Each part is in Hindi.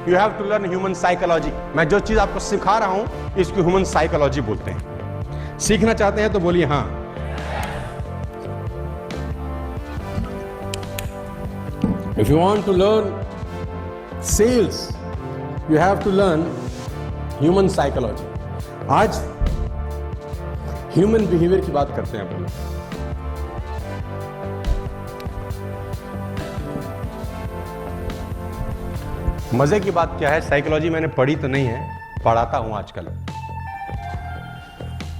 You have to learn human psychology. मैं जो चीज आपको सिखा रहा हूं इसको ह्यूमन साइकोलॉजी बोलते हैं। सीखना चाहते हैं तो बोलिए हाँ। If you want to learn sales you have to learn human psychology. आज ह्यूमन बिहेवियर की बात करते हैं अपन। मजे की बात क्या है, साइकोलॉजी मैंने पढ़ी तो नहीं है, पढ़ाता हूं आजकल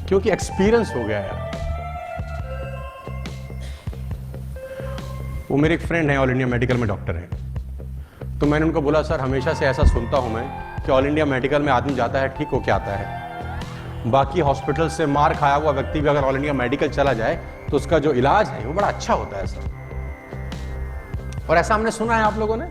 क्योंकि एक्सपीरियंस हो गया यार। वो मेरे एक फ्रेंड है, ऑल इंडिया मेडिकल में डॉक्टर है, तो मैंने उनको बोला सर हमेशा से ऐसा सुनता हूं मैं कि ऑल इंडिया मेडिकल में आदमी जाता है ठीक हो के आता है, बाकी हॉस्पिटल से मार खाया हुआ व्यक्ति भी अगर ऑल इंडिया मेडिकल चला जाए तो उसका जो इलाज है वो बड़ा अच्छा होता है सर। और ऐसा हमने सुना है आप लोगों ने।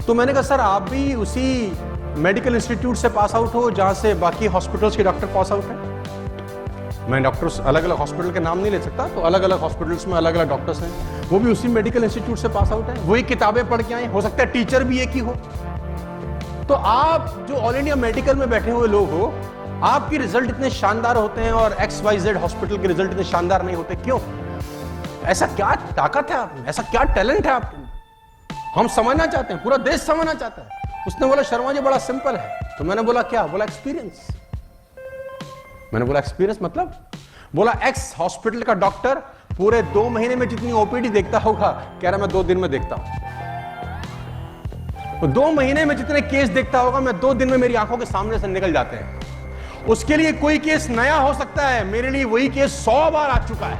तो मैंने कहा सर आप भी उसी मेडिकल इंस्टीट्यूट से पास आउट हो जहां से बाकी हॉस्पिटल्स के डॉक्टर पास आउट हैं। मैं डॉक्टर्स अलग अलग हॉस्पिटल के नाम नहीं ले सकता, तो अलग अलग हॉस्पिटल्स में अलग अलग डॉक्टर्स हैं, वो भी उसी मेडिकल इंस्टीट्यूट से पास आउट हैं, वही किताबें पढ़ के आए, हो सकता है टीचर भी एक ही हो। तो आप जो ऑल इंडिया मेडिकल में बैठे हुए लोग हो, आपके रिजल्ट इतने शानदार होते हैं और XYZ हॉस्पिटल के रिजल्ट इतने शानदार नहीं होते, क्यों? ऐसा क्या ताकत है आप में, ऐसा क्या टैलेंट है आप में? हम समझना चाहते हैं, पूरा देश समझना चाहता है। उसने बोला शर्मा जी बड़ा सिंपल है। तो मैंने बोला क्या? बोला एक्सपीरियंस। मैंने बोला एक्सपीरियंस मतलब? बोला एक्स हॉस्पिटल का डॉक्टर पूरे 2 महीने में जितनी OPD देखता होगा, कह रहा मैं 2 दिन में देखता हूं। 2 महीने में जितने केस देखता होगा मैं 2 दिन में मेरी आंखों के सामने से निकल जाते हैं। उसके लिए कोई केस नया हो सकता है, मेरे लिए वही केस 100 बार आ चुका है।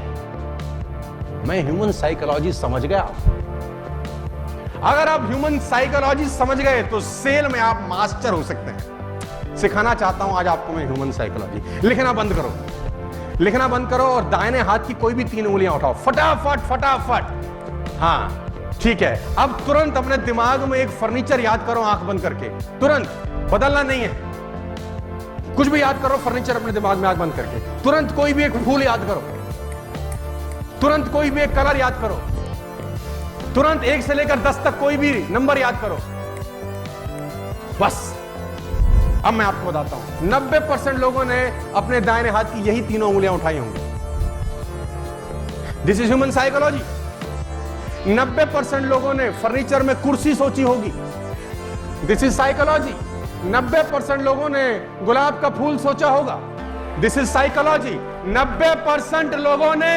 मैं ह्यूमन साइकोलॉजी समझ गया। अगर आप ह्यूमन साइकोलॉजी समझ गए तो सेल में आप मास्टर हो सकते हैं। सिखाना चाहता हूं आज आपको मैं ह्यूमन साइकोलॉजी। लिखना बंद करो, लिखना बंद करो और दाहिने हाथ की कोई भी 3 उंगलियां उठाओ, फटाफट फटाफट। हाँ ठीक है, अब तुरंत अपने दिमाग में एक फर्नीचर याद करो आंख बंद करके, तुरंत, बदलना नहीं है, कुछ भी याद करो फर्नीचर अपने दिमाग में आंख बंद करके। तुरंत कोई भी एक फूल याद करो, तुरंत कोई भी एक कलर याद करो, तुरंत 1 से लेकर 10 तक कोई भी नंबर याद करो। बस अब मैं आपको बताता हूं, 90% लोगों ने अपने दाहिने हाथ की यही 3 उंगलियां उठाई होंगी। This is human psychology. 90% लोगों ने फर्नीचर में कुर्सी सोची होगी। This is psychology. 90% लोगों ने गुलाब का फूल सोचा होगा। This is psychology. 90% लोगों ने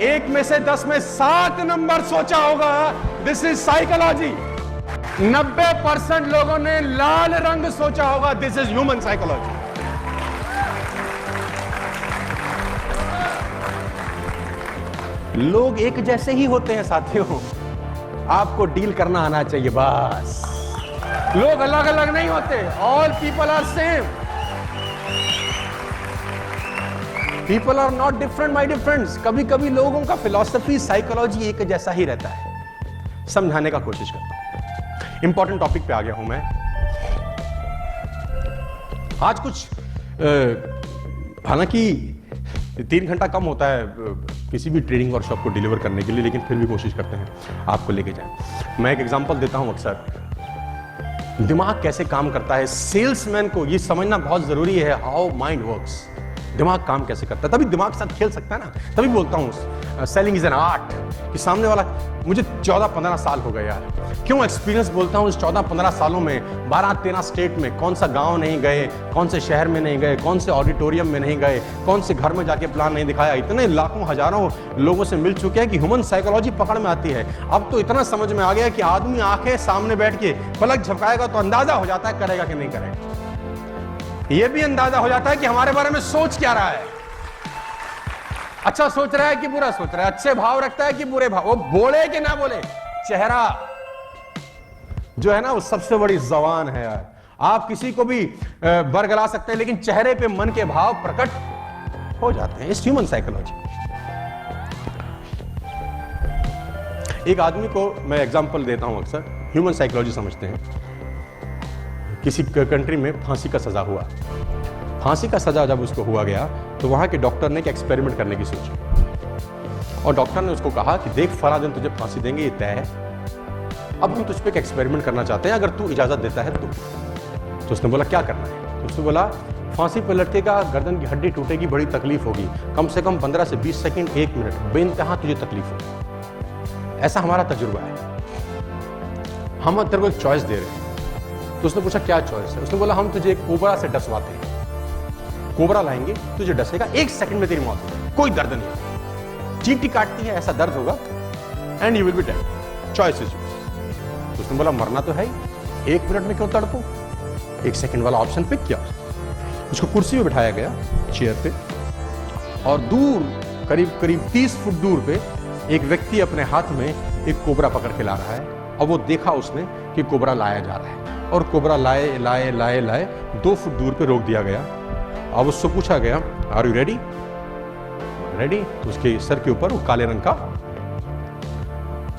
1 में से 10 में 7 नंबर सोचा होगा। This is psychology. 90% लोगों ने लाल रंग सोचा होगा। This is human psychology. लोग एक जैसे ही होते हैं साथियों, आपको डील करना आना चाहिए बस। लोग अलग अलग नहीं होते। All people are same. People are not different by difference. कभी कभी लोगों का फिलॉसफी साइकोलॉजी एक जैसा ही रहता है। समझाने का कोशिश करता हूं। इंपॉर्टेंट टॉपिक पे आ गया हूं मैं आज। कुछ हालांकि 3 घंटा कम होता है किसी भी ट्रेनिंग वर्कशॉप को डिलीवर करने के लिए, लेकिन फिर भी कोशिश करते हैं आपको लेके जाएं। मैं एक एग्जांपल देता हूं अक्सर, दिमाग कैसे काम करता है। सेल्समैन को ये समझना बहुत जरूरी है, हाउ माइंड वर्क्स। दिमाग काम कैसे करता है, तभी दिमाग के साथ खेल सकता है ना। तभी बोलता हूं सेलिंग इज एन आर्ट, कि सामने वाला, मुझे 14-15 साल हो गए यार। क्यों एक्सपीरियंस बोलता हूं, इस 14-15 सालों में 12-13 स्टेट में कौन सा गांव नहीं गए, कौन से शहर में नहीं गए, कौन से ऑडिटोरियम में नहीं गए, कौन से घर में जाके प्लान नहीं दिखाया। इतने लाखों हजारों लोगों से मिल चुके हैं कि ह्यूमन साइकोलॉजी पकड़ में आती है। अब तो इतना समझ में आ गया कि आदमी आंखें सामने बैठ के पलक झपकाएगा तो अंदाजा हो जाता है करेगा कि नहीं करेगा। यह भी अंदाजा हो जाता है कि हमारे बारे में सोच क्या रहा है। अच्छा सोच रहा है कि बुरा सोच रहा है, अच्छे भाव रखता है कि बुरे भाव, वो बोले कि ना बोले, चेहरा जो है ना वो सबसे बड़ी जबान है यार। आप किसी को भी बरगला सकते हैं, लेकिन चेहरे पे मन के भाव प्रकट हो जाते हैं। इस ह्यूमन साइकोलॉजी। एक आदमी को मैं एग्जांपल देता हूं अक्सर, ह्यूमन साइकोलॉजी समझते हैं। किसी कंट्री में फांसी का सजा हुआ। फांसी का सजा जब उसको हुआ गया तो वहां के डॉक्टर ने एक एक्सपेरिमेंट करने की सोची, और डॉक्टर ने उसको कहा कि देख फला दिन तुझे फांसी देंगे, ये तय है। अब हम तुझ पे एक एक्सपेरिमेंट करना चाहते हैं, अगर तू इजाजत देता है तो उसने बोला क्या करना है? तो उसने बोला फांसी पर लटकेगा, गर्दन की हड्डी टूटेगी, बड़ी तकलीफ होगी, कम से कम 15 से 20 सेकंड, 1 मिनट, बेइंतहा तुझे तकलीफ होगी। ऐसा हमारा तजुर्बा है। हम तेरे को एक चॉइस दे रहे हैं। तो उसने पूछा क्या चॉइस है? उसने बोला हम तुझे एक कोबरा से डसवाते हैं, कोबरा लाएंगे, तुझे डसेगा, 1 सेकंड में तेरी मौत हो जाएगी, कोई दर्द नहीं, चींटी काटती है ऐसा दर्द होगा, and you will be dead, choice is yours. तो उसने बोला मरना तो है ही, 1 मिनट में क्यों तड़पूं? 1 सेकंड वाला ऑप्शन पिक किया। उसको कुर्सी पे बिठाया गया, चेयर पे, और दूर करीब करीब 30 फुट दूर पे एक व्यक्ति अपने हाथ में एक कोबरा पकड़ के ला रहा है। और वो देखा उसने कि कोबरा लाया जा रहा है, और कोबरा लाए लाए लाए लाए 2 फुट दूर पे रोक दिया गया। अब उससे पूछा गया आर यू रेडी? रेडी? तो उसके सर के ऊपर वो काले रंग का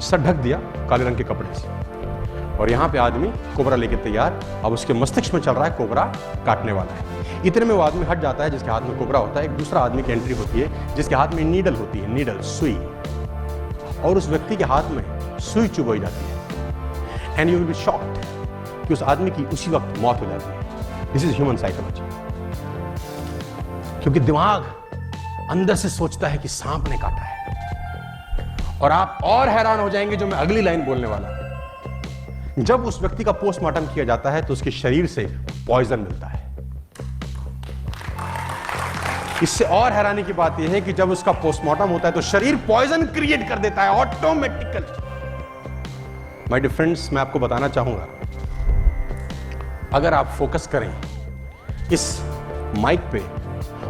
सर ढक दिया काले रंग के कपड़े से, और यहां पे आदमी कोबरा लेके तैयार। अब उसके मस्तिष्क में चल रहा है कोबरा काटने वाला है। इतने में वो आदमी हट जाता है जिसके हाथ में कोबरा होता है। एक दूसरा आदमी की एंट्री होती है जिसके हाथ में नीडल होती है, नीडल, सुई, और उस व्यक्ति के हाथ में सुई चुभोई जाती है। And you will be shocked कि उस आदमी की उसी वक्त मौत हो जाती है। This is human psychology. क्योंकि दिमाग अंदर से सोचता है कि सांप ने काटा है। और आप और हैरान हो जाएंगे जो मैं अगली लाइन बोलने वाला हूं। जब उस व्यक्ति का पोस्टमार्टम किया जाता है तो उसके शरीर से पॉइजन मिलता है। इससे और हैरानी की बात यह है कि जब उसका पोस्टमार्टम होता है तो शरीर पॉइजन क्रिएट कर देता है ऑटोमेटिकली। माय डियर फ्रेंड्स, मैं आपको बताना चाहूंगा, अगर आप फोकस करें इस माइक पे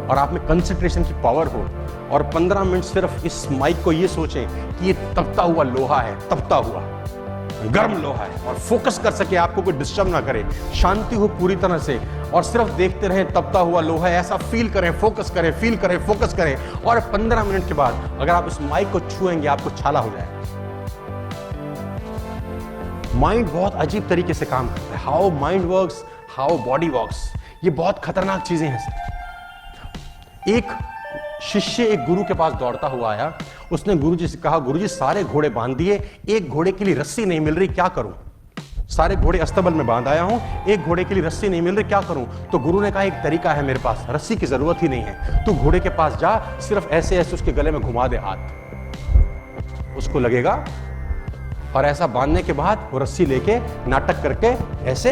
और आप में कंसंट्रेशन की पावर हो, और 15 मिनट सिर्फ इस माइक को ये सोचें कि ये तपता हुआ लोहा है, तपता हुआ गर्म लोहा है, और फोकस कर सके, आपको कोई डिस्टर्ब ना करे, शांति हो पूरी तरह से, और सिर्फ देखते रहें तपता हुआ लोहा है, ऐसा फील करें, फोकस करें, फील करें, फोकस करें, और 15 मिनट के बाद अगर आप इस माइक को छुएंगे आपको छाला हो जाएगा। माइंड बहुत अजीब तरीके से काम करता है। How mind works, how body works, ये बहुत खतरनाक चीजें हैं सर। एक शिष्य एक गुरु के पास दौड़ता हुआ आया। उसने गुरुजी से कहा, गुरुजी सारे घोड़े बांध दिए, एक घोड़े के लिए रस्सी नहीं मिल रही, क्या करूं? सारे घोड़े अस्तबल में बांध आया हूं, एक घोड़े के लिए रस्सी नहीं मिल रही, क्या करूं? तो गुरु ने कहा एक तरीका है मेरे पास, रस्सी की जरूरत ही नहीं है, तू घोड़े के पास जा, सिर्फ ऐसे ऐसे उसके गले में घुमा दे हाथ, उसको लगेगा, और ऐसा बांधने के बाद वो रस्सी लेके नाटक करके ऐसे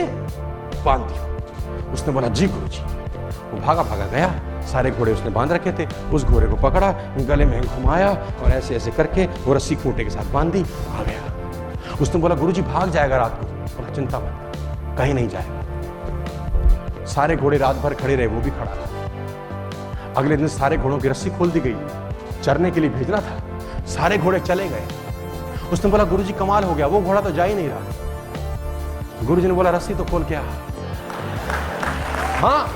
बांध दिया। उसने बोला जी गुरुजी। वो भागा भागा गया, सारे घोड़े उसने बांध रखे थे, उस घोड़े को पकड़ा, गले में घुमाया, और ऐसे ऐसे करके वो रस्सी खूंटे के साथ बांध दी, आ गया। उसने बोला गुरुजी भाग जाएगा रात को। बोला चिंता मत, कहीं नहीं जाएगा। सारे घोड़े रात भर खड़े रहे, वो भी खड़ा रहा। अगले दिन सारे घोड़ों की रस्सी खोल दी गई, चरने के लिए भेजना था, सारे घोड़े चले गए। उसने बोला गुरुजी कमाल हो गया, वो घोड़ा तो जा ही नहीं रहा। गुरुजी ने बोला रस्सी तो खोल के आ। हाँ,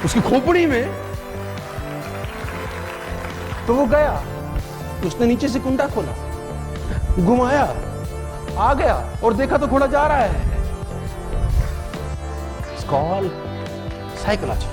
उसकी खोपड़ी में, तो वो गया, उसने नीचे से कुंडा खोला, घुमाया, आ गया, और देखा तो घोड़ा जा रहा है। It's called psychology.